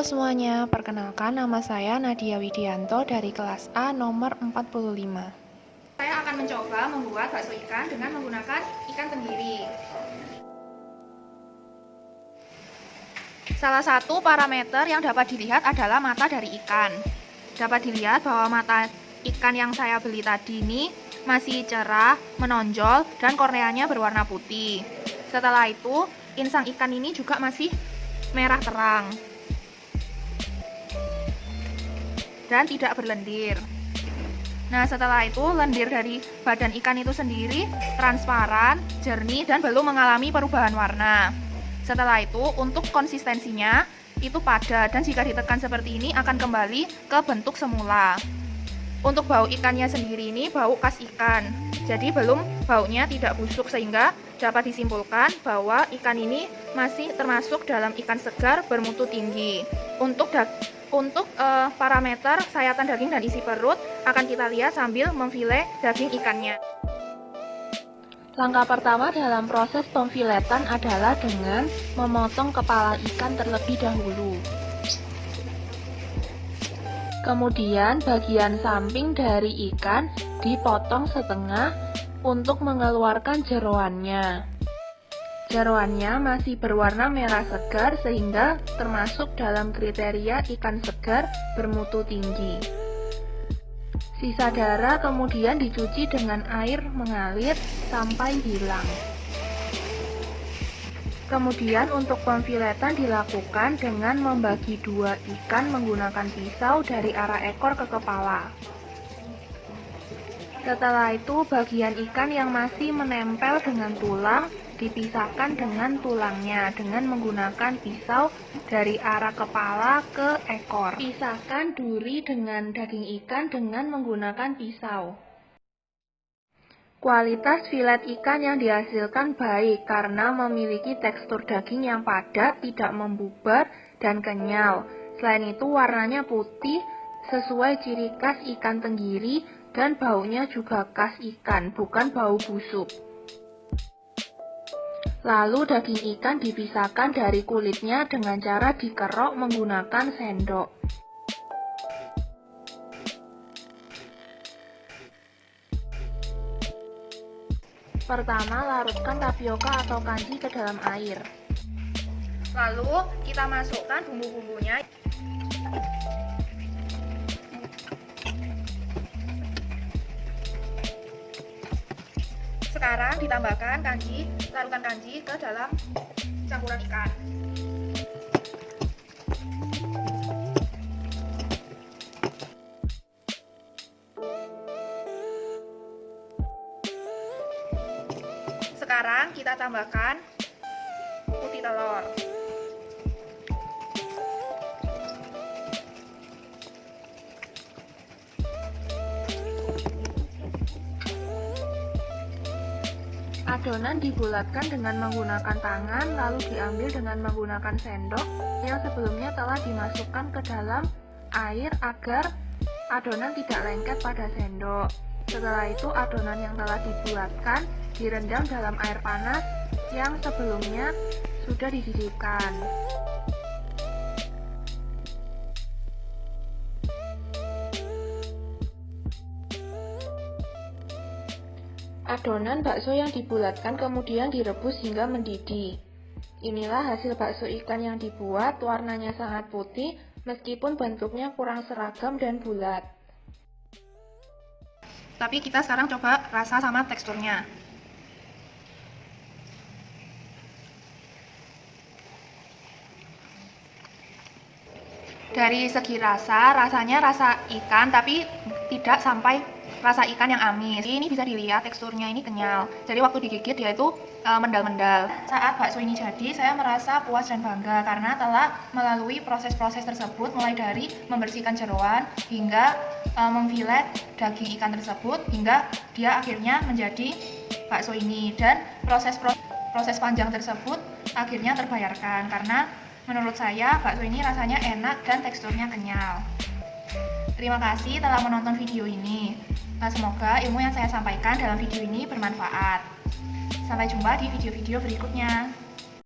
semuanya, perkenalkan nama saya Nadia Widianto dari kelas A nomor 45. Saya akan mencoba membuat bakso ikan dengan menggunakan ikan tenggiri. Salah satu parameter yang dapat dilihat adalah mata dari ikan. Dapat dilihat bahwa mata ikan yang saya beli tadi ini masih cerah, menonjol, dan korneanya berwarna putih. Setelah itu, insang ikan ini juga masih merah terang dan tidak berlendir. Nah, setelah itu lendir dari badan ikan itu sendiri transparan, jernih, dan belum mengalami perubahan warna. Setelah itu, untuk konsistensinya itu padat dan jika ditekan seperti ini akan kembali ke bentuk semula. Untuk bau ikannya sendiri ini bau khas ikan. Jadi baunya tidak busuk sehingga dapat disimpulkan bahwa ikan ini masih termasuk dalam ikan segar bermutu tinggi. Untuk parameter sayatan daging dan isi perut akan kita lihat sambil memfile daging ikannya. Langkah pertama dalam proses pemfiletan adalah dengan memotong kepala ikan terlebih dahulu. Kemudian bagian samping dari ikan dipotong setengah untuk mengeluarkan jeroannya. Jeroannya masih berwarna merah segar sehingga termasuk dalam kriteria ikan segar bermutu tinggi. Sisa darah kemudian dicuci dengan air mengalir sampai hilang. Kemudian untuk pemfiletan dilakukan dengan membagi dua ikan menggunakan pisau dari arah ekor ke kepala. Setelah itu bagian ikan yang masih menempel dengan tulang dipisahkan dengan tulangnya dengan menggunakan pisau dari arah kepala ke ekor. Pisahkan duri dengan daging ikan dengan menggunakan pisau. Kualitas filet ikan yang dihasilkan baik karena memiliki tekstur daging yang padat, tidak membubar, dan kenyal. Selain itu warnanya putih sesuai ciri khas ikan tenggiri dan baunya juga khas ikan, bukan bau busuk. Lalu daging ikan dipisahkan dari kulitnya dengan cara dikerok menggunakan sendok. Pertama, larutkan tapioka atau kanji ke dalam air. Lalu kita masukkan bumbu-bumbunya. Sekarang ditambahkan kanji, larutan kanji ke dalam campuran ikan. Sekarang kita tambahkan putih telur. Adonan dibulatkan dengan menggunakan tangan, lalu diambil dengan menggunakan sendok yang sebelumnya telah dimasukkan ke dalam air agar adonan tidak lengket pada sendok. Setelah itu adonan yang telah dibulatkan direndam dalam air panas yang sebelumnya sudah disisihkan. Adonan bakso yang dibulatkan kemudian direbus hingga mendidih. Inilah hasil bakso ikan yang dibuat, warnanya sangat putih meskipun bentuknya kurang seragam dan bulat. Tapi kita sekarang coba rasa sama teksturnya. Dari segi rasanya rasa ikan tapi tidak sampai rasa ikan yang amis. Ini bisa dilihat teksturnya ini kenyal. Jadi waktu digigit dia itu mendal-mendal. Saat bakso ini jadi, saya merasa puas dan bangga karena telah melalui proses-proses tersebut mulai dari membersihkan jeroan hingga memfilet daging ikan tersebut hingga dia akhirnya menjadi bakso ini. Dan proses panjang tersebut akhirnya terbayarkan karena menurut saya bakso ini rasanya enak dan teksturnya kenyal. Terima kasih telah menonton video ini. Semoga ilmu yang saya sampaikan dalam video ini bermanfaat. Sampai jumpa di video-video berikutnya.